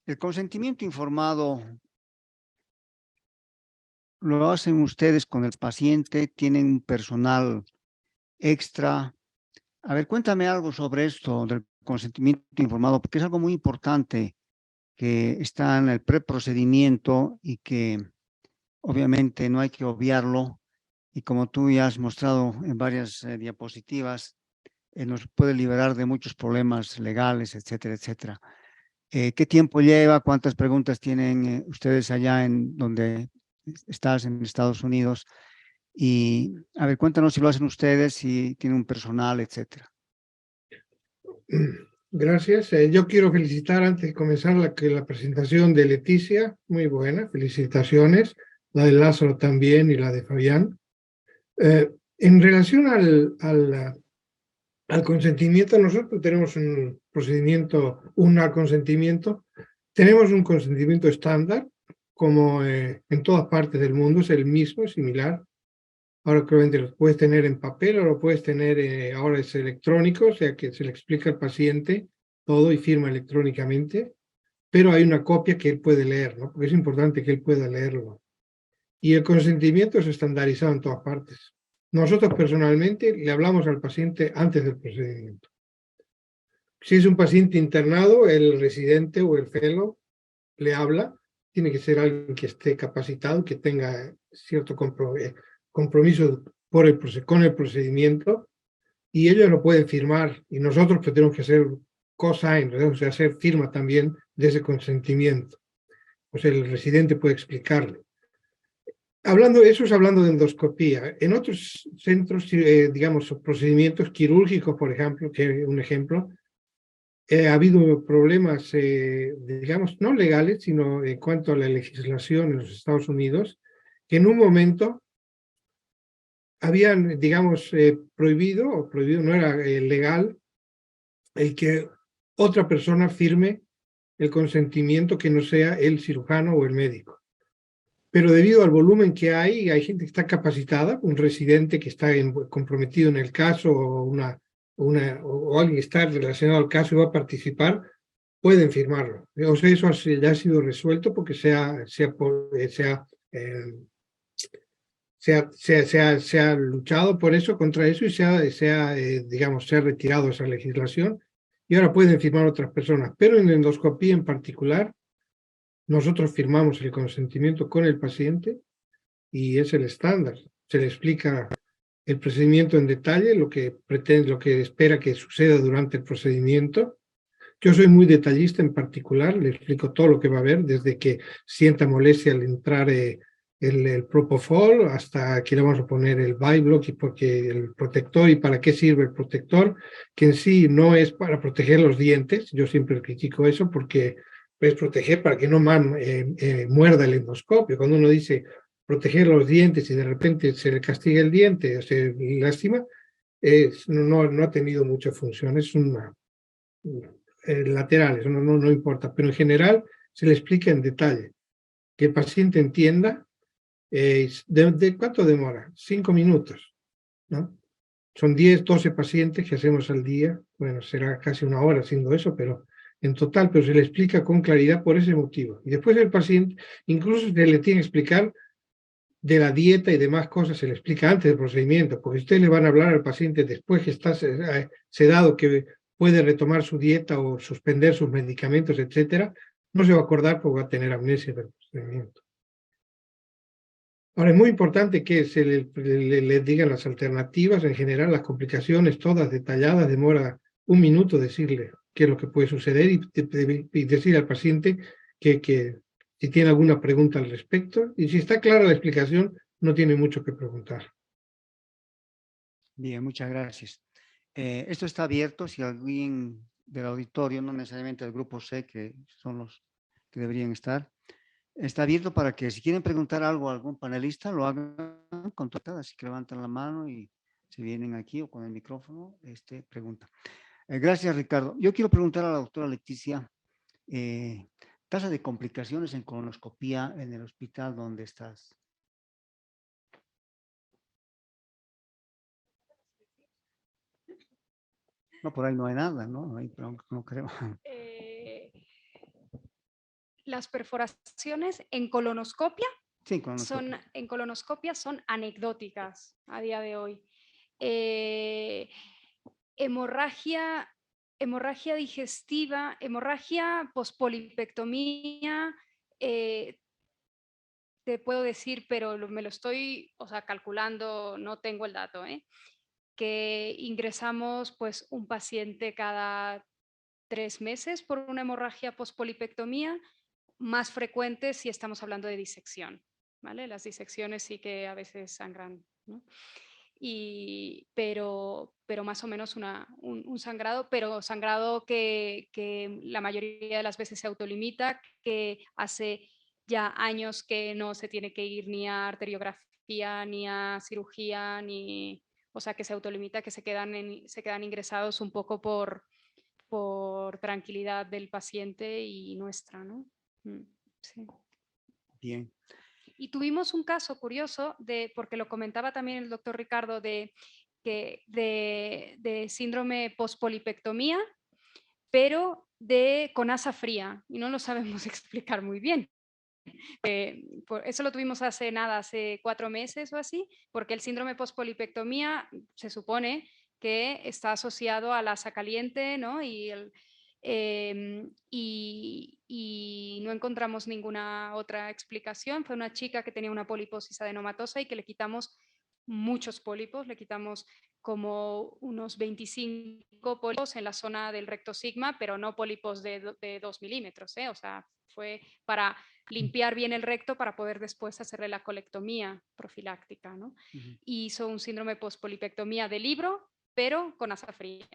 El consentimiento informado lo hacen ustedes con el paciente, tienen un personal extra. A ver, cuéntame algo sobre esto del consentimiento informado, porque es algo muy importante que está en el preprocedimiento y que obviamente no hay que obviarlo. Y como tú ya has mostrado en varias diapositivas, nos puede liberar de muchos problemas legales, etcétera, etcétera. ¿Qué tiempo lleva? ¿Cuántas preguntas tienen ustedes allá en donde estás en Estados Unidos? Y a ver, cuéntanos si lo hacen ustedes, si tienen un personal, etcétera. Gracias. Yo quiero felicitar antes de comenzar la presentación de Leticia, muy buena, felicitaciones, la de Lázaro también y la de Fabián. En relación al consentimiento, nosotros tenemos un procedimiento, tenemos un consentimiento estándar, como en todas partes del mundo, es el mismo, es similar. Ahora creo que lo puedes tener en papel o lo puedes tener, ahora es electrónico, o sea que se le explica al paciente todo y firma electrónicamente, pero hay una copia que él puede leer, ¿no? Porque es importante que él pueda leerlo. Y el consentimiento es estandarizado en todas partes. Nosotros personalmente le hablamos al paciente antes del procedimiento. Si es un paciente internado, el residente o el fellow le habla, tiene que ser alguien que esté capacitado, que tenga cierto compromiso con el procedimiento, y ellos lo pueden firmar, y nosotros pues tenemos que hacer cosign, o sea, hacer firma también de ese consentimiento. O sea, el residente puede explicarlo. Eso es hablando de endoscopía. En otros centros, digamos, procedimientos quirúrgicos, por ejemplo, que es un ejemplo, ha habido problemas, digamos, no legales, sino en cuanto a la legislación en los Estados Unidos, que en un momento habían, digamos, prohibido no era legal, el que otra persona firme el consentimiento que no sea el cirujano o el médico. Pero debido al volumen que hay gente que está capacitada, un residente que está comprometido en el caso o alguien que está relacionado al caso y va a participar, pueden firmarlo. O sea, eso ya ha sido resuelto porque se ha luchado por eso, contra eso, y digamos, se ha retirado esa legislación, y ahora pueden firmar otras personas. Pero en la endoscopía en particular, nosotros firmamos el consentimiento con el paciente y es el estándar. Se le explica el procedimiento en detalle, lo que espera que suceda durante el procedimiento. Yo soy muy detallista en particular, le explico todo lo que va a haber, desde que sienta molestia al entrar el propofol, hasta que le vamos a poner el Byblock, y porque el protector, y para qué sirve el protector, que en sí no es para proteger los dientes. Yo siempre critico eso, porque es proteger para que no muerda el endoscopio. Cuando uno dice proteger los dientes y de repente se le castiga el diente o se lastima, no ha tenido mucha función. Es laterales, no importa, pero en general se le explica en detalle, que el paciente entienda. ¿De cuánto demora? 5 minutos, ¿no? Son 10, 12 pacientes que hacemos al día, bueno, será casi una hora haciendo eso, pero en total, pero se le explica con claridad por ese motivo. Y después el paciente, incluso se le tiene que explicar de la dieta y demás cosas, se le explica antes del procedimiento, porque ustedes le van a hablar al paciente después que está sedado, que puede retomar su dieta o suspender sus medicamentos, etcétera, no se va a acordar porque va a tener amnesia del procedimiento. Ahora, es muy importante que le digan las alternativas, en general, las complicaciones, todas detalladas. Demora un minuto decirle qué es lo que puede suceder, y decir al paciente que si tiene alguna pregunta al respecto, y si está clara la explicación, no tiene mucho que preguntar. Bien, muchas gracias. Esto está abierto si alguien del auditorio, no necesariamente del grupo C, que son los que deberían estar, está abierto para que si quieren preguntar algo a algún panelista, lo hagan con todas, así que levantan la mano y se vienen aquí o con el micrófono, pregunta. Gracias, Ricardo. Yo quiero preguntar a la doctora Leticia, tasa de complicaciones en colonoscopía en el hospital donde estás. No, por ahí no hay nada, ¿no? No creo. las perforaciones en colonoscopia Sí, colonoscopia. en colonoscopia son anecdóticas a día de hoy. Hemorragia, hemorragia digestiva, hemorragia pospolipectomía, te puedo decir, pero me lo estoy, o sea, calculando, no tengo el dato, que ingresamos pues un paciente cada 3 meses por una hemorragia pospolipectomía, más frecuente si estamos hablando de disección, ¿vale? Las disecciones sí que a veces sangran, ¿no? Pero más o menos un sangrado, pero sangrado que la mayoría de las veces se autolimita, que hace ya años que no se tiene que ir ni a arteriografía, ni a cirugía, o sea, que se autolimita, que se quedan ingresados un poco por tranquilidad del paciente y nuestra, ¿no? Sí. Bien. Y tuvimos un caso curioso, porque lo comentaba también el doctor Ricardo, de síndrome pospolipectomía, pero con asa fría, y no lo sabemos explicar muy bien. Eso lo tuvimos hace 4 meses o así, porque el síndrome pospolipectomía se supone que está asociado a la asa caliente, ¿no? Y no encontramos ninguna otra explicación. Fue una chica que tenía una poliposis adenomatosa y que le quitamos muchos pólipos, le quitamos como unos 25 pólipos en la zona del recto sigma, pero no pólipos de 2 milímetros, o sea, fue para limpiar bien el recto para poder después hacerle la colectomía profiláctica, ¿no? Y hizo un síndrome pospolipectomía de libro, pero con asa fría.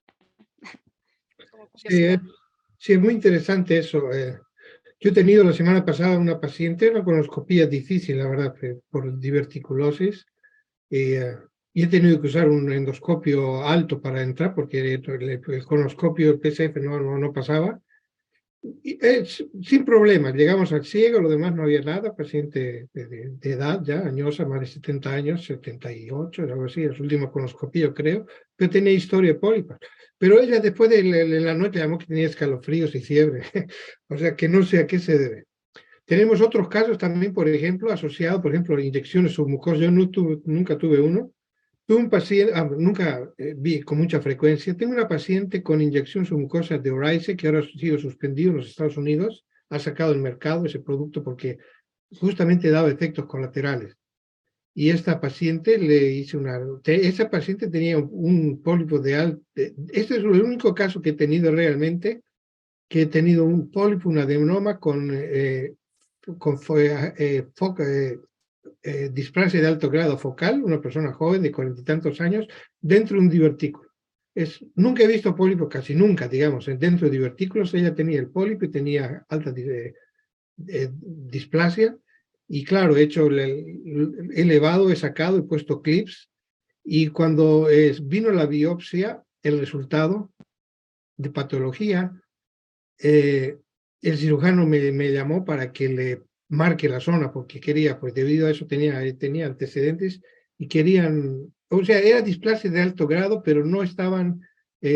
Sí, sí, es muy interesante eso. Yo he tenido la semana pasada una paciente, una colonoscopía difícil, la verdad, por diverticulosis, y he tenido que usar un endoscopio alto para entrar porque el colonoscopio, el PSF no pasaba. Y, sin problemas, llegamos al ciego, lo demás no había nada, paciente de edad ya, añosa, más de 70 años, 78, algo así, es su última colonoscopia, creo, pero tenía historia de pólipos. Pero ella después de la noche llamó que tenía escalofríos y fiebre, o sea que no sé a qué se debe. Tenemos otros casos también, por ejemplo, asociados, por ejemplo, a inyecciones submucosas. Yo nunca tuve uno. Tuve un paciente, nunca vi con mucha frecuencia. Tengo una paciente con inyección submucosa de Orice, que ahora ha sido suspendido en los Estados Unidos. Ha sacado del mercado ese producto porque justamente daba efectos colaterales. Y esta paciente le hice esa paciente tenía un pólipo de alto. Este es el único caso que he tenido realmente, que he tenido un pólipo, un adenoma con displasia de alto grado focal, una persona joven de 40 y tantos años, dentro de un divertículo. Nunca he visto pólipo, casi nunca, digamos, dentro de divertículos. Ella tenía el pólipo y tenía alta displasia. Y claro, he elevado, he sacado, he puesto clips. Y cuando vino la biopsia, el resultado de patología, el cirujano me llamó para que le marque la zona, porque quería, pues debido a eso tenía antecedentes y querían, o sea, era displasia de alto grado, pero no estaban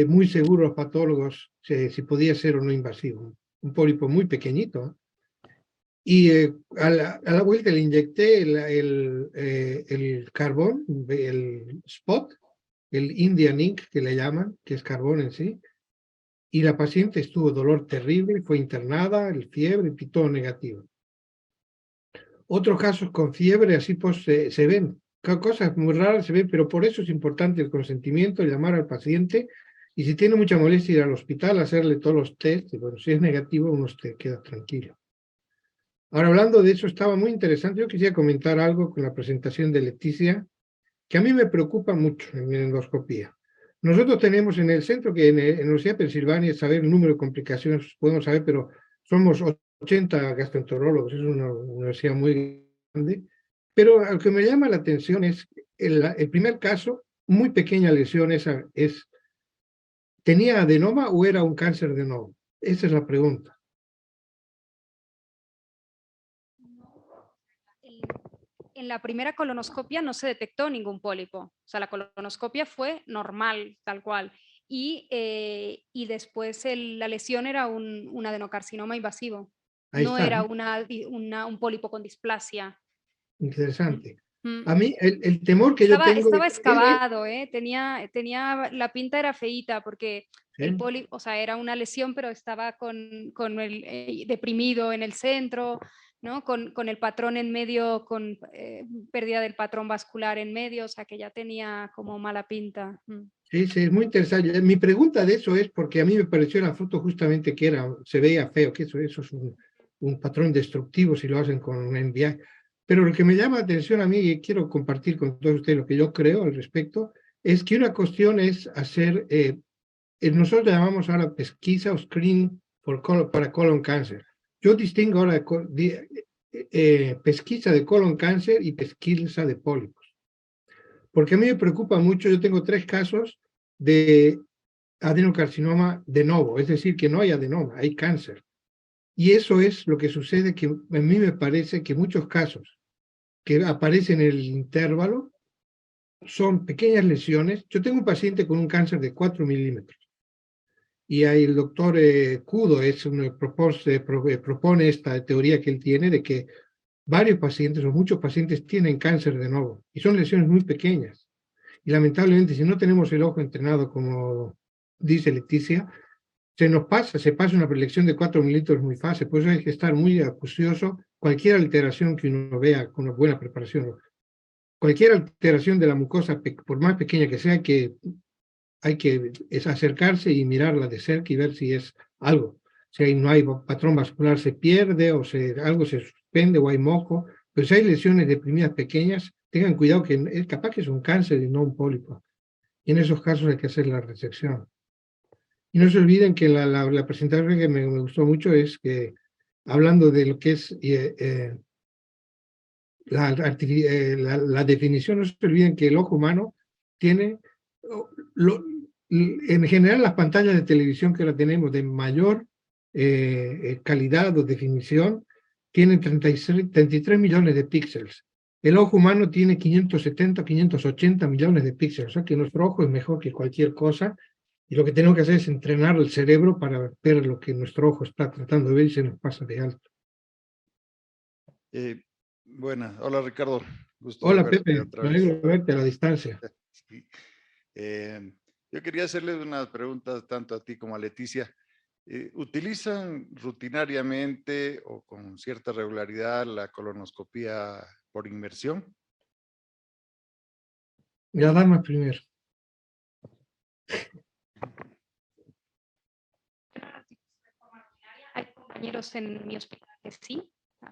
muy seguros los patólogos si podía ser o no invasivo. Un pólipo muy pequeñito. Y a la vuelta le inyecté el carbón, el spot, el Indian Ink que le llaman, que es carbón en sí. Y la paciente estuvo dolor terrible, fue internada, el fiebre, y todo negativo. Otros casos con fiebre, así pues se ven, cosas muy raras se ven, pero por eso es importante el consentimiento, llamar al paciente, y si tiene mucha molestia ir al hospital, hacerle todos los test, y bueno, si es negativo uno se queda tranquilo. Ahora, hablando de eso, estaba muy interesante, yo quisiera comentar algo con la presentación de Leticia, que a mí me preocupa mucho en mi endoscopía. Nosotros tenemos en el centro, que en la Universidad de Pensilvania, saber el número de complicaciones, podemos saber, pero somos 80 gastroenterólogos, es una universidad muy grande. Pero lo que me llama la atención es el primer caso, muy pequeña lesión, ¿tenía adenoma o era un cáncer de nodo? Esa es la pregunta. En la primera colonoscopia no se detectó ningún pólipo, o sea, la colonoscopia fue normal, tal cual. Y después la lesión era un adenocarcinoma invasivo. Ahí no está, era ¿no? un pólipo con displasia. Interesante. Mm. A mí, el temor que yo tengo... Estaba excavado, tenía, la pinta era feíta porque el ¿sí? o sea, era una lesión, pero estaba con el deprimido en el centro, ¿no? Con el patrón en medio, con pérdida del patrón vascular en medio, o sea, que ya tenía como mala pinta. Mm. Sí, sí, es muy interesante. Mi pregunta de eso es porque a mí me pareció en la foto justamente que se veía feo, que eso es un patrón destructivo si lo hacen con un NBI. Pero lo que me llama la atención a mí, y quiero compartir con todos ustedes lo que yo creo al respecto, es que una cuestión es hacer, nosotros llamamos ahora pesquisa o screening para colon cáncer. Yo distingo ahora pesquisa de colon cáncer y pesquisa de pólipos. Porque a mí me preocupa mucho, yo tengo 3 casos de adenocarcinoma de novo, es decir, que no hay adenoma, hay cáncer. Y eso es lo que sucede, que a mí me parece que muchos casos que aparecen en el intervalo son pequeñas lesiones. Yo tengo un paciente con un cáncer de 4 milímetros y ahí el doctor Kudo propone esta teoría que él tiene de que varios pacientes o muchos pacientes tienen cáncer de novo y son lesiones muy pequeñas. Y lamentablemente, si no tenemos el ojo entrenado, como dice Leticia, se pasa una prelección de 4 milímetros muy fácil, por eso hay que estar muy acucioso. Cualquier alteración que uno vea con una buena preparación, cualquier alteración de la mucosa, por más pequeña que sea, hay que acercarse y mirarla de cerca y ver si es algo. Si no hay patrón vascular, se pierde, o algo se suspende, o hay moco. Pero si hay lesiones deprimidas pequeñas, tengan cuidado que es capaz que es un cáncer y no un pólipo. Y en esos casos hay que hacer la resección. Y no se olviden que la presentación que me gustó mucho es que, hablando de lo que es la definición, no se olviden que el ojo humano tiene, en general, las pantallas de televisión que la tenemos de mayor calidad o definición tienen 33 millones de píxeles. El ojo humano tiene 570, 580 millones de píxeles, o sea que nuestro ojo es mejor que cualquier cosa, y lo que tenemos que hacer es entrenar el cerebro para ver lo que nuestro ojo está tratando de ver y se nos pasa de alto. Buenas, hola Ricardo, gusto de Hola verte Pepe, otra me vez. alegro de verte a la distancia. Sí. Yo quería hacerles unas preguntas tanto a ti como a Leticia. ¿Utilizan rutinariamente o con cierta regularidad la colonoscopía por inmersión? La dama primero. Hay compañeros en mi hospital que sí,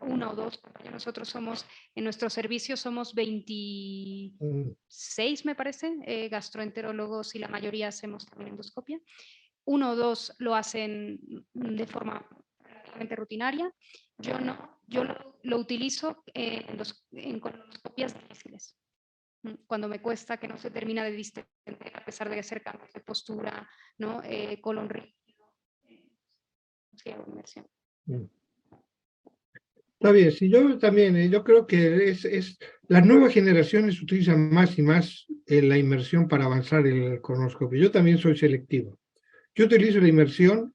1 o 2 compañeros. Nosotros somos, en nuestro servicio somos 26, me parece, gastroenterólogos, y la mayoría hacemos también endoscopia. 1 o 2 lo hacen de forma relativamente rutinaria. Yo no, yo lo utilizo en colonoscopias difíciles. Cuando me cuesta, que no se termina de distender, a pesar de hacer cambios de postura, ¿no? Colon rígido. Sí, hago inmersión. Está bien, sí, yo también, yo creo que las nuevas generaciones utilizan más y más la inmersión para avanzar el colonoscopio. Yo también soy selectivo. Yo utilizo la inmersión,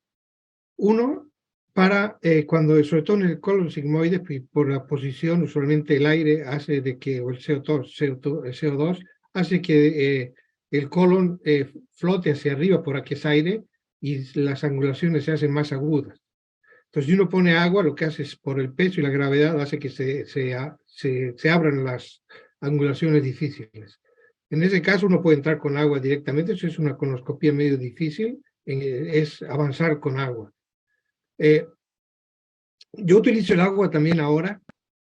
uno, para cuando, sobre todo en el colon sigmoide, por la posición, usualmente el aire hace de que, o el CO2 hace que el colon flote hacia arriba por aquí es aire y las angulaciones se hacen más agudas. Entonces, si uno pone agua, lo que hace es, por el peso y la gravedad, hace que se abran las angulaciones difíciles. En ese caso, uno puede entrar con agua directamente, eso es una colonoscopía medio difícil, es avanzar con agua. Yo utilizo el agua también ahora,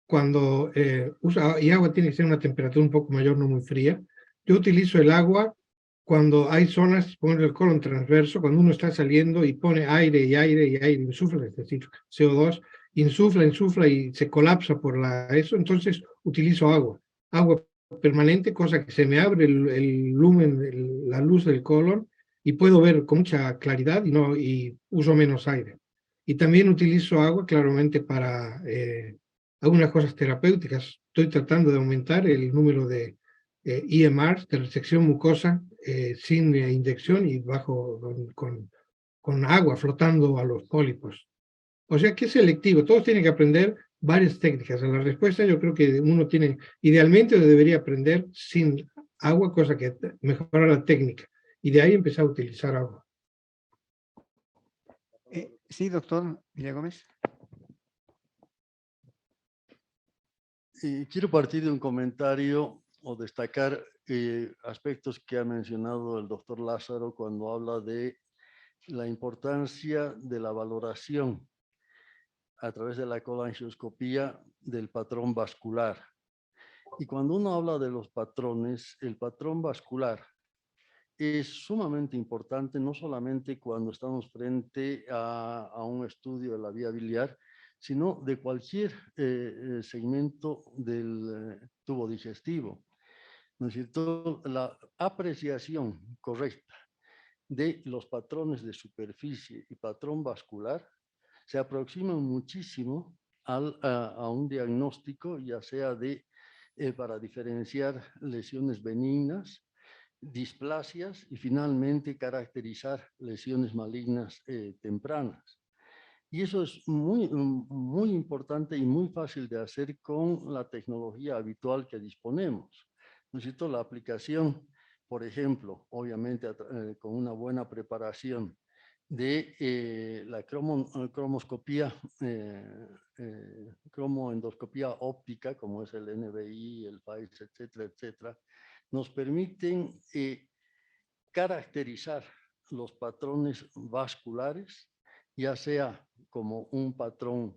cuando y agua tiene que ser una temperatura un poco mayor, no muy fría. Yo utilizo el agua cuando hay zonas, pone el colon transverso, cuando uno está saliendo y pone aire y aire y aire, insufla, es decir, CO2, insufla y se colapsa por eso, entonces utilizo agua permanente, cosa que se me abre el lumen, la luz del colon, y puedo ver con mucha claridad y uso menos aire. Y también utilizo agua claramente para algunas cosas terapéuticas. Estoy tratando de aumentar el número de EMRs, de resección mucosa, sin inyección y con agua flotando a los pólipos. O sea que es selectivo, todos tienen que aprender varias técnicas. En la respuesta yo creo que uno tiene, idealmente debería aprender sin agua, cosa que mejora la técnica, y de ahí empezar a utilizar agua. Sí, doctor Villagómez. Quiero partir de un comentario o destacar aspectos que ha mencionado el doctor Lázaro cuando habla de la importancia de la valoración a través de la colangioscopía del patrón vascular. Y cuando uno habla de los patrones, el patrón vascular es sumamente importante, no solamente cuando estamos frente a un estudio de la vía biliar, sino de cualquier segmento del tubo digestivo. ¿No es cierto? La apreciación correcta de los patrones de superficie y patrón vascular se aproximan muchísimo a un diagnóstico, ya sea para diferenciar lesiones benignas, displasias y finalmente caracterizar lesiones malignas tempranas. Y eso es muy importante y muy fácil de hacer con la tecnología habitual que disponemos. ¿No es cierto? La aplicación, por ejemplo, obviamente con una buena preparación de la cromoscopía, cromoendoscopía óptica, como es el NBI, el FAIS, etcétera, etcétera, nos permiten caracterizar los patrones vasculares, ya sea como un patrón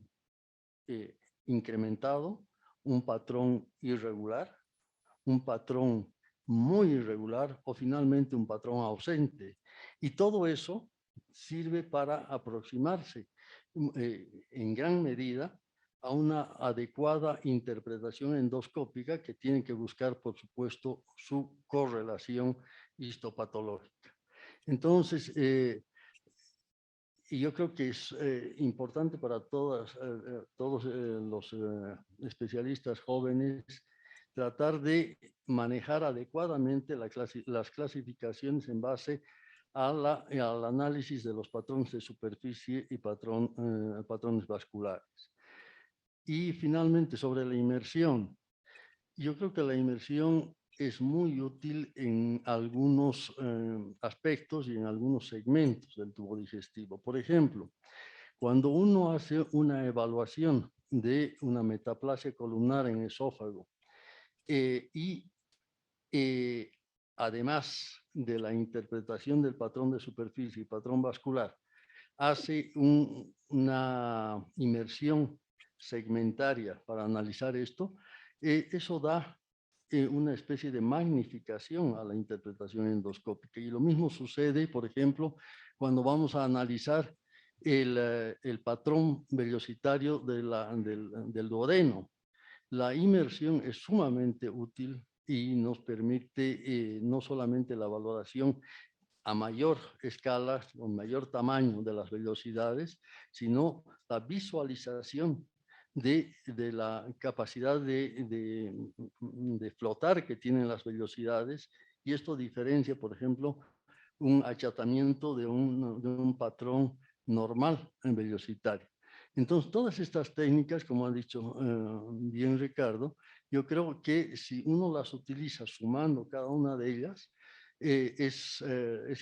incrementado, un patrón irregular, un patrón muy irregular o finalmente un patrón ausente. Y todo eso sirve para aproximarse en gran medida a una adecuada interpretación endoscópica que tiene que buscar, por supuesto, su correlación histopatológica. Entonces, y yo creo que es importante para todos los especialistas jóvenes tratar de manejar adecuadamente las clasificaciones en base al análisis de los patrones de superficie y patrones vasculares. Y finalmente, sobre la inmersión. Yo creo que la inmersión es muy útil en algunos aspectos y en algunos segmentos del tubo digestivo. Por ejemplo, cuando uno hace una evaluación de una metaplasia columnar en esófago además de la interpretación del patrón de superficie y patrón vascular, hace una inmersión segmentaria para analizar esto, eso da una especie de magnificación a la interpretación endoscópica. Y lo mismo sucede, por ejemplo, cuando vamos a analizar el patrón vellositario del duodeno. La inmersión es sumamente útil y nos permite no solamente la valoración a mayor escala, con mayor tamaño de las velocidades, sino la visualización de la capacidad de flotar que tienen las velocidades, y esto diferencia, por ejemplo, un achatamiento de un patrón normal en velocitario. Entonces, todas estas técnicas, como ha dicho bien Ricardo, yo creo que si uno las utiliza sumando cada una de ellas, es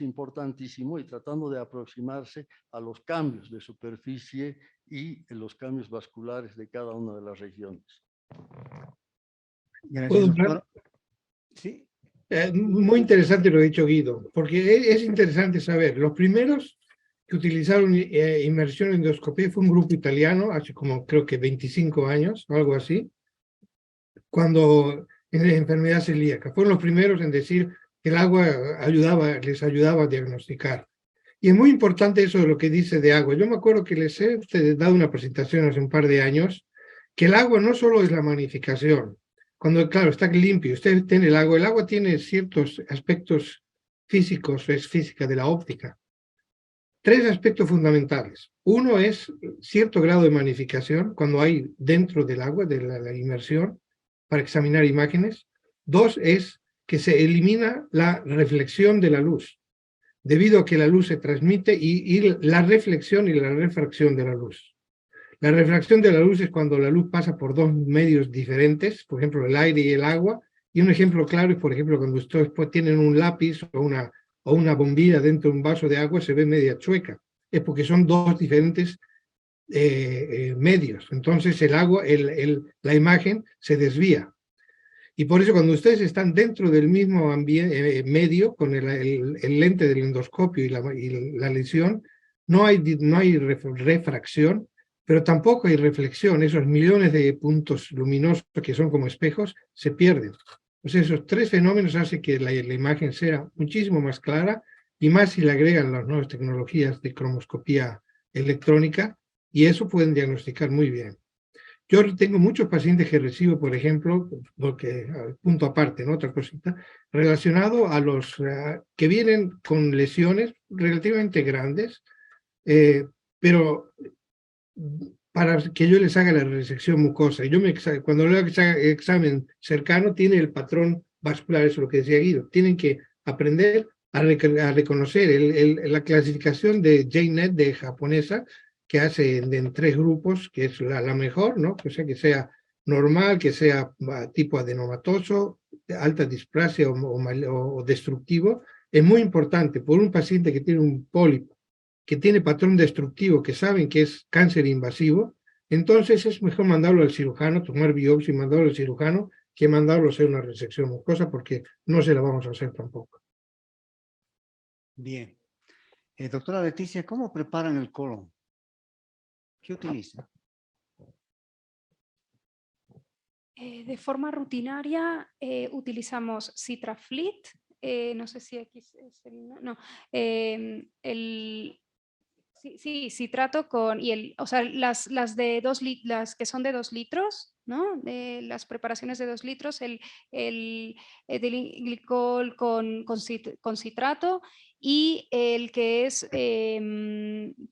importantísimo, y tratando de aproximarse a los cambios de superficie y los cambios vasculares de cada una de las regiones. Gracias, doctor. Sí. Muy interesante lo que ha dicho Guido, porque es interesante saber, los primeros que utilizaron inmersión en endoscopía fue un grupo italiano, hace como creo que 25 años, o algo así, cuando en la enfermedad celíaca. Fueron los primeros en decir que el agua les ayudaba a diagnosticar. Y es muy importante eso de lo que dice de agua. Yo me acuerdo que les he dado una presentación hace un par de años, que el agua no solo es la magnificación. Cuando, claro, está limpio, usted tiene el agua tiene ciertos aspectos físicos, es física de la óptica. 3 aspectos fundamentales. Uno es cierto grado de magnificación cuando hay dentro del agua, de la inmersión, para examinar imágenes. 2 es que se elimina la reflexión de la luz, debido a que la luz se transmite y la reflexión y la refracción de la luz. La refracción de la luz es cuando la luz pasa por dos medios diferentes, por ejemplo, el aire y el agua. Y un ejemplo claro es, por ejemplo, cuando ustedes tienen un lápiz o una bombilla dentro de un vaso de agua, se ve media chueca. Es porque son dos diferentes medios. Entonces el agua, la imagen se desvía. Y por eso cuando ustedes están dentro del mismo medio, con el lente del endoscopio y la lesión, no hay refracción, pero tampoco hay reflexión. Esos millones de puntos luminosos que son como espejos se pierden. Entonces esos tres fenómenos hacen que la imagen sea muchísimo más clara, y más si le agregan las nuevas tecnologías de cromoscopía electrónica, y eso pueden diagnosticar muy bien. Yo tengo muchos pacientes que recibo, por ejemplo, porque punto aparte, ¿no? Otra cosita, relacionado a los que vienen con lesiones relativamente grandes, pero para que yo les haga la resección mucosa. Cuando le hago examen cercano, tiene el patrón vascular, eso es lo que decía Guido. Tienen que aprender a reconocer la clasificación de JNet de japonesa, que hace en tres grupos, que es la mejor, ¿no? O sea, que sea normal, que sea tipo adenomatoso, alta displasia o destructivo. Es muy importante por un paciente que tiene un pólipo, que tiene patrón destructivo, que saben que es cáncer invasivo, entonces es mejor mandarlo al cirujano, tomar biopsia y mandarlo al cirujano, que mandarlo a hacer una resección mucosa, porque no se la vamos a hacer tampoco. Bien. Doctora Leticia, ¿cómo preparan el colon? ¿Qué utilizan? De forma rutinaria utilizamos Citraflit, no sé si aquí es no, sí, citrato o sea, las las que son de 2 litros, ¿no? Las preparaciones de 2 litros, el etilenglicol con citrato, y el que es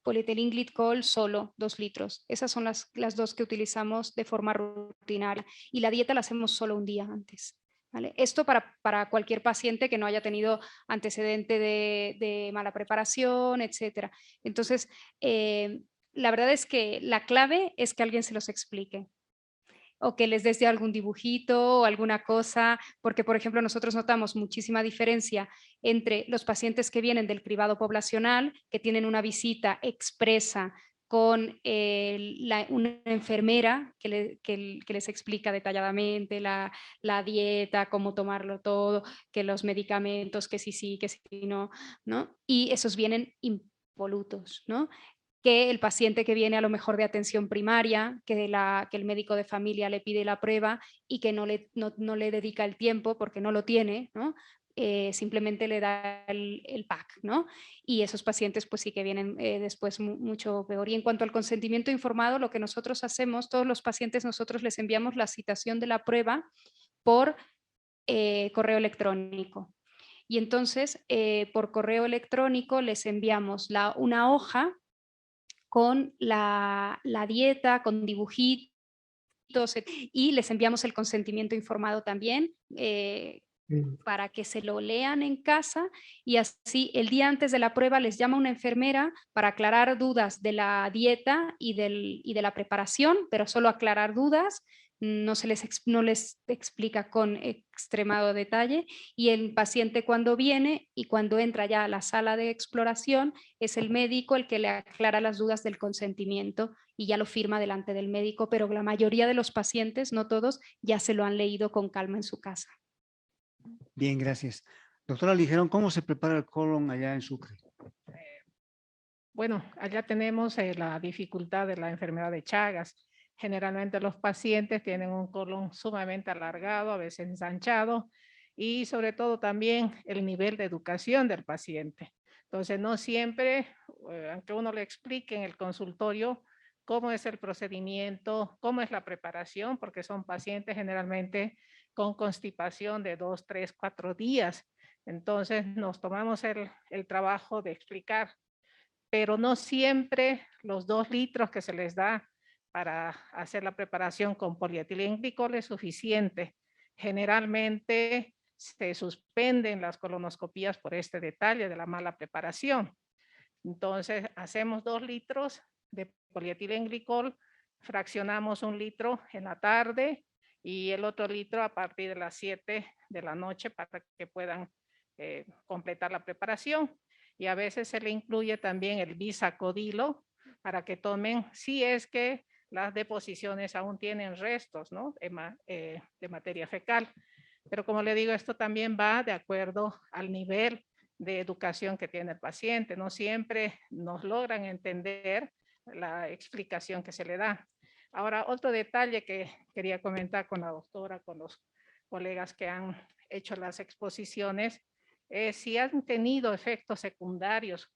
polietilenglicol solo, 2 litros. Esas son las dos que utilizamos de forma rutinaria, y la dieta la hacemos solo un día antes. ¿Vale? Esto para cualquier paciente que no haya tenido antecedente de mala preparación, etcétera. Entonces, la verdad es que la clave es que alguien se los explique, o que les des algún dibujito o alguna cosa, porque, por ejemplo, nosotros notamos muchísima diferencia entre los pacientes que vienen del cribado poblacional, que tienen una visita expresa con una enfermera que les explica detalladamente la dieta, cómo tomarlo todo, que los medicamentos, que sí, que sí, no, ¿no? Y esos vienen impolutos, ¿no? Que el paciente que viene a lo mejor de atención primaria, que el médico de familia le pide la prueba y que no le dedica el tiempo porque no lo tiene, ¿no? Simplemente le da el pack, ¿no? Y esos pacientes pues sí que vienen después mucho peor. Y en cuanto al consentimiento informado, lo que nosotros hacemos, todos los pacientes nosotros les enviamos la citación de la prueba por correo electrónico. Y entonces por correo electrónico les enviamos una hoja con la dieta, con dibujitos, y les enviamos el consentimiento informado también para que se lo lean en casa, y así el día antes de la prueba les llama una enfermera para aclarar dudas de la dieta y de la preparación, pero solo aclarar dudas, no les explica con extremado detalle, y el paciente cuando viene y cuando entra ya a la sala de exploración es el médico el que le aclara las dudas del consentimiento y ya lo firma delante del médico, pero la mayoría de los pacientes, no todos, ya se lo han leído con calma en su casa. Bien, gracias. Doctora Ligerón, ¿cómo se prepara el colon allá en Sucre? Bueno, allá tenemos la dificultad de la enfermedad de Chagas. Generalmente los pacientes tienen un colon sumamente alargado, a veces ensanchado, y sobre todo también el nivel de educación del paciente. Entonces, no siempre, aunque uno le explique en el consultorio cómo es el procedimiento, cómo es la preparación, porque son pacientes generalmente con constipación de 2, 3, 4 días. Entonces, nos tomamos el trabajo de explicar, pero no siempre los 2 litros que se les da para hacer la preparación con polietilenglicol es suficiente. Generalmente se suspenden las colonoscopías por este detalle de la mala preparación. Entonces hacemos 2 litros de polietilenglicol fraccionamos 1 litro en la tarde y el otro litro a partir de las 7 de la noche para que puedan completar la preparación. Y a veces se le incluye también el bisacodilo para que tomen, si es que las deposiciones aún tienen restos, ¿no? de materia fecal. Pero como le digo, esto también va de acuerdo al nivel de educación que tiene el paciente. No siempre nos logran entender la explicación que se le da. Ahora, otro detalle que quería comentar con la doctora, con los colegas que han hecho las exposiciones, es si han tenido efectos secundarios,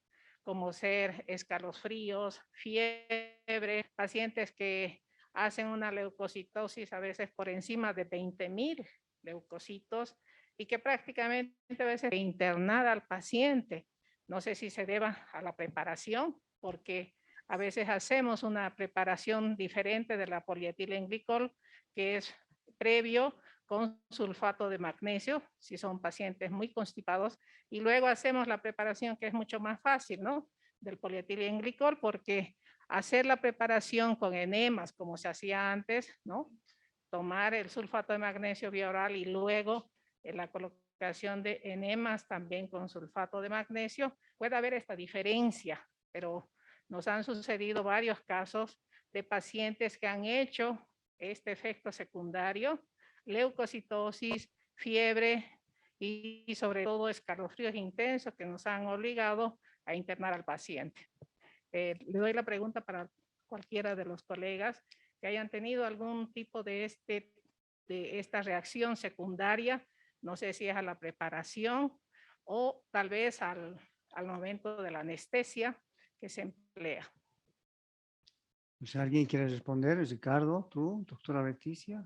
como ser escalofríos, fiebre, pacientes que hacen una leucocitosis a veces por encima de 20,000 leucocitos y que prácticamente a veces internada al paciente. No sé si se deba a la preparación, porque a veces hacemos una preparación diferente de la polietilenglicol, que es previo con sulfato de magnesio, si son pacientes muy constipados, y luego hacemos la preparación que es mucho más fácil, ¿no? Del polietilenglicol, porque hacer la preparación con enemas, como se hacía antes, ¿no? Tomar el sulfato de magnesio vía oral y luego la colocación de enemas también con sulfato de magnesio, puede haber esta diferencia, pero nos han sucedido varios casos de pacientes que han hecho este efecto secundario, leucocitosis, fiebre y sobre todo escalofríos intensos que nos han obligado a internar al paciente. Le doy la pregunta para cualquiera de los colegas que hayan tenido algún tipo de esta reacción secundaria, no sé si es a la preparación o tal vez al momento de la anestesia que se emplea. Pues, ¿alguien quiere responder? Ricardo, tú, doctora Leticia.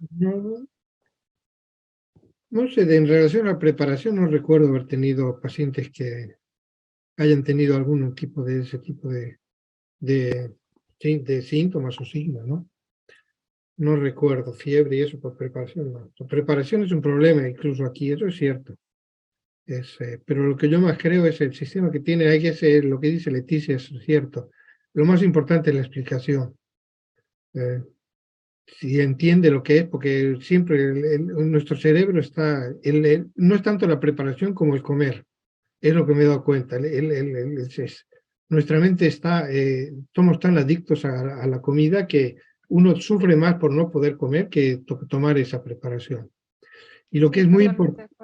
No sé, en relación a la preparación no recuerdo haber tenido pacientes que hayan tenido algún tipo de ese tipo de síntomas o signos, ¿no? No recuerdo fiebre y eso por preparación, no. La preparación es un problema, incluso aquí, eso es cierto. Pero lo que yo más creo es el sistema que tiene, hay que ser, lo que dice Leticia es cierto. Lo más importante es la explicación. Si entiende lo que es, porque siempre nuestro cerebro está, no es tanto la preparación como el comer, es lo que me he dado cuenta. Nuestra mente está, somos tan adictos a la comida que uno sufre más por no poder comer que tomar esa preparación. Y lo que es muy importante,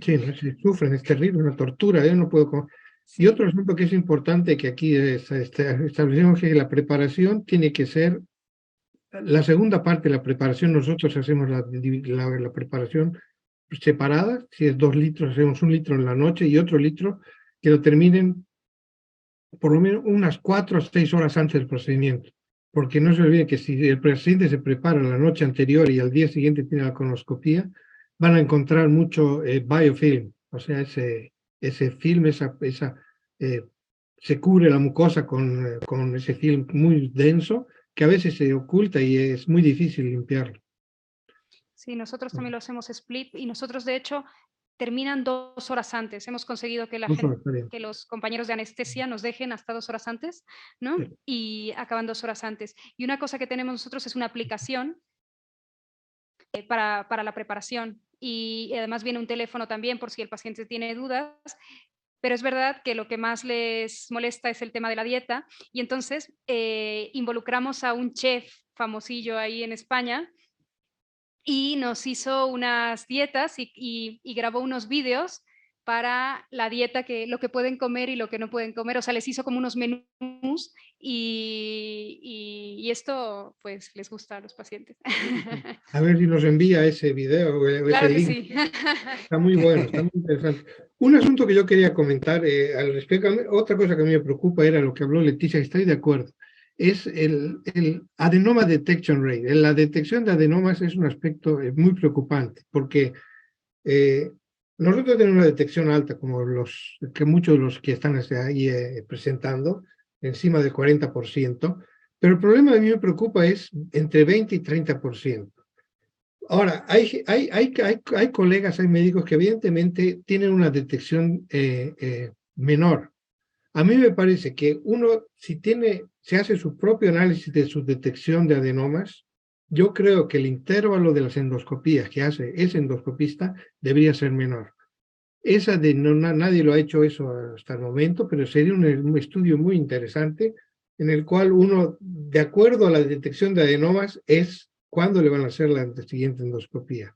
sí, sufren, es terrible, una tortura, yo no puedo comer. Sí. Y otro asunto que es importante que aquí establecemos que la preparación tiene que ser la segunda parte de la preparación. Nosotros hacemos la preparación separada, si es 2 litros, hacemos 1 litro en la noche y otro litro que lo terminen por lo menos unas 4 a 6 horas antes del procedimiento. Porque no se olvide que si el paciente se prepara la noche anterior y al día siguiente tiene la colonoscopía, van a encontrar mucho biofilm, o sea, ese film, se cubre la mucosa con ese film muy denso, que a veces se oculta y es muy difícil limpiarlo. Sí, nosotros también lo hacemos split y nosotros de hecho terminan 2 horas antes. Hemos conseguido que que los compañeros de anestesia nos dejen hasta 2 horas antes, ¿no? Sí. Y acaban 2 horas antes. Y una cosa que tenemos nosotros es una aplicación para la preparación y además viene un teléfono también por si el paciente tiene dudas. Pero es verdad que lo que más les molesta es el tema de la dieta y entonces involucramos a un chef famosillo ahí en España y nos hizo unas dietas y grabó unos vídeos para la dieta, lo que pueden comer y lo que no pueden comer, o sea, les hizo como unos menús y esto pues les gusta a los pacientes. A ver si nos envía ese video. Claro ese que link. sí. Está muy bueno, está muy interesante. Un asunto que yo quería comentar al respecto, otra cosa que a mí me preocupa era lo que habló Leticia, y estoy de acuerdo, es el adenoma detection rate. La detección de adenomas es un aspecto muy preocupante, porque nosotros tenemos una detección alta, como muchos de los que están ahí presentando, encima del 40%, pero el problema a mí me preocupa es entre 20 y 30%. Ahora, hay colegas, hay médicos que evidentemente tienen una detección menor, A mí me parece que uno, si se hace su propio análisis de su detección de adenomas, yo creo que el intervalo de las endoscopías que hace ese endoscopista debería ser menor. Esa de nadie lo ha hecho eso hasta el momento, pero sería un estudio muy interesante en el cual uno, de acuerdo a la detección de adenomas, es cuándo le van a hacer la siguiente endoscopía.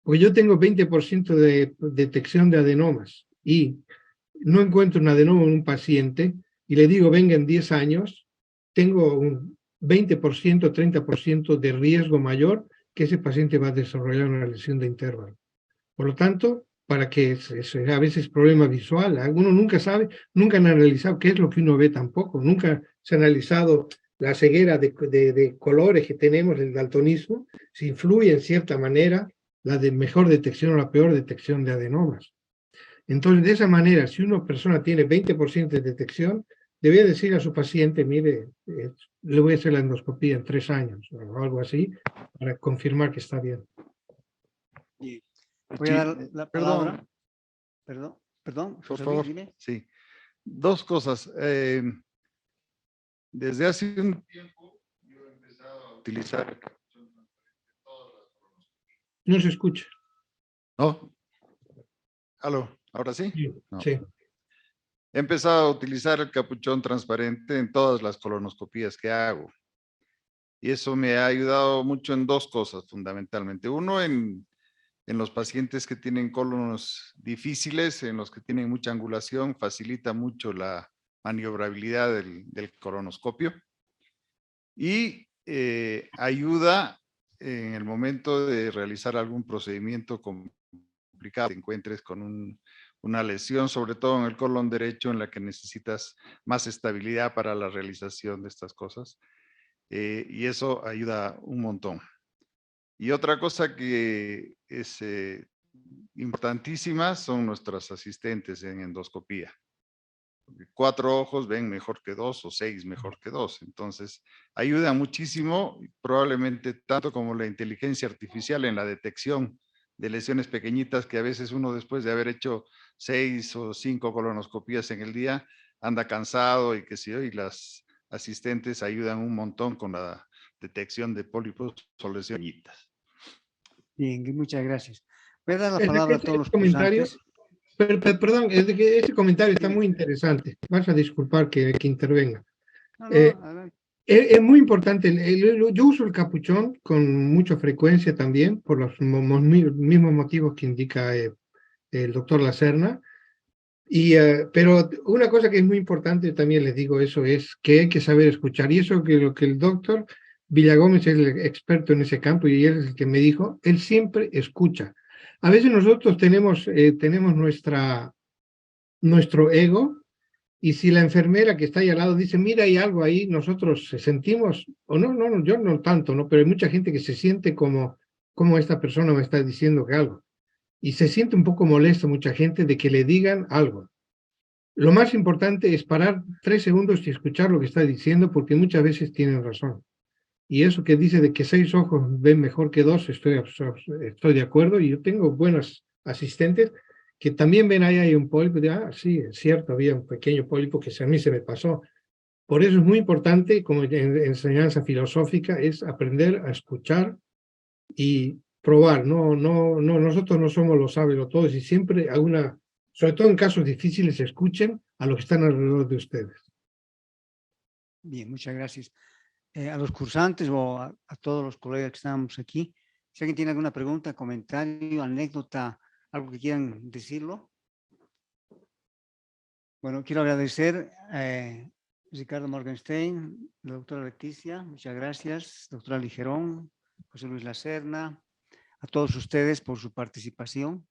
Porque yo tengo 20% de detección de adenomas y no encuentro un adenoma en un paciente y le digo venga en 10 años, tengo un 20%, 30% de riesgo mayor que ese paciente va a desarrollar una lesión de intervalo. Por lo tanto, para que a veces problema visual, uno nunca sabe, nunca han analizado qué es lo que uno ve tampoco, nunca se ha analizado la ceguera de colores que tenemos, el daltonismo, si influye en cierta manera la de mejor detección o la peor detección de adenomas. Entonces, de esa manera, si una persona tiene 20% de detección, debe decir a su paciente, mire, le voy a hacer la endoscopía en 3 años o algo así, para confirmar que está bien. Voy a dar la palabra. Perdón, por José favor. Luis, dime. Sí. Dos cosas. Desde hace un tiempo yo he empezado a utilizar el capuchón transparente en todas las colonoscopías. No se escucha. ¿No? ¿Aló? ¿Ahora sí? Sí, No. sí. He empezado a utilizar el capuchón transparente en todas las colonoscopías que hago. Y eso me ha ayudado mucho en dos cosas, fundamentalmente. Uno, en los pacientes que tienen cólonos difíciles, en los que tienen mucha angulación, facilita mucho la maniobrabilidad del colonoscopio. Y ayuda en el momento de realizar algún procedimiento complicado, te encuentres con una lesión, sobre todo en el colon derecho, en la que necesitas más estabilidad para la realización de estas cosas. Y eso ayuda un montón. Y otra cosa que es importantísima son nuestros asistentes en endoscopía. 4 ojos ven mejor que 2 o 6 mejor que 2. Entonces, ayuda muchísimo, probablemente tanto como la inteligencia artificial en la detección de lesiones pequeñitas que a veces uno después de haber hecho 6 o 5 colonoscopías en el día anda cansado y qué sé yo, y las asistentes ayudan un montón con la detección de pólipos o lesiones. Bien, muchas gracias. Voy a dar la palabra a todos los comentario. cursantes. Perdón, es de que ese comentario está muy interesante. Vas a disculpar que intervenga. No, adelante. Es muy importante. Yo uso el capuchón con mucha frecuencia también, por los mismos motivos que indica el doctor Lacerna. Pero una cosa que es muy importante, también les digo eso, es que hay que saber escuchar. Y eso que lo que el doctor Villagómez es el experto en ese campo y él es el que me dijo, él siempre escucha. A veces nosotros tenemos nuestro ego, y si la enfermera que está ahí al lado dice, mira, hay algo ahí, nosotros sentimos, o no, yo no tanto, ¿no? Pero hay mucha gente que se siente como esta persona me está diciendo que algo. Y se siente un poco molesto mucha gente de que le digan algo. Lo más importante es parar 3 segundos y escuchar lo que está diciendo, porque muchas veces tienen razón. Y eso que dice de que 6 ojos ven mejor que 2, estoy de acuerdo, y yo tengo buenos asistentes que también ven ahí hay un pólipo, de, sí, es cierto, había un pequeño pólipo que a mí se me pasó. Por eso es muy importante, como enseñanza filosófica, es aprender a escuchar y probar. Nosotros no somos los sabios todos, y siempre sobre todo en casos difíciles, escuchen a los que están alrededor de ustedes. Bien, muchas gracias. A los cursantes o a todos los colegas que estamos aquí, si alguien tiene alguna pregunta, comentario, anécdota, algo que quieran decirlo. Bueno, quiero agradecer a Ricardo Morgenstein, la doctora Leticia, muchas gracias, doctora Ligerón, José Luis Lacerna, a todos ustedes por su participación.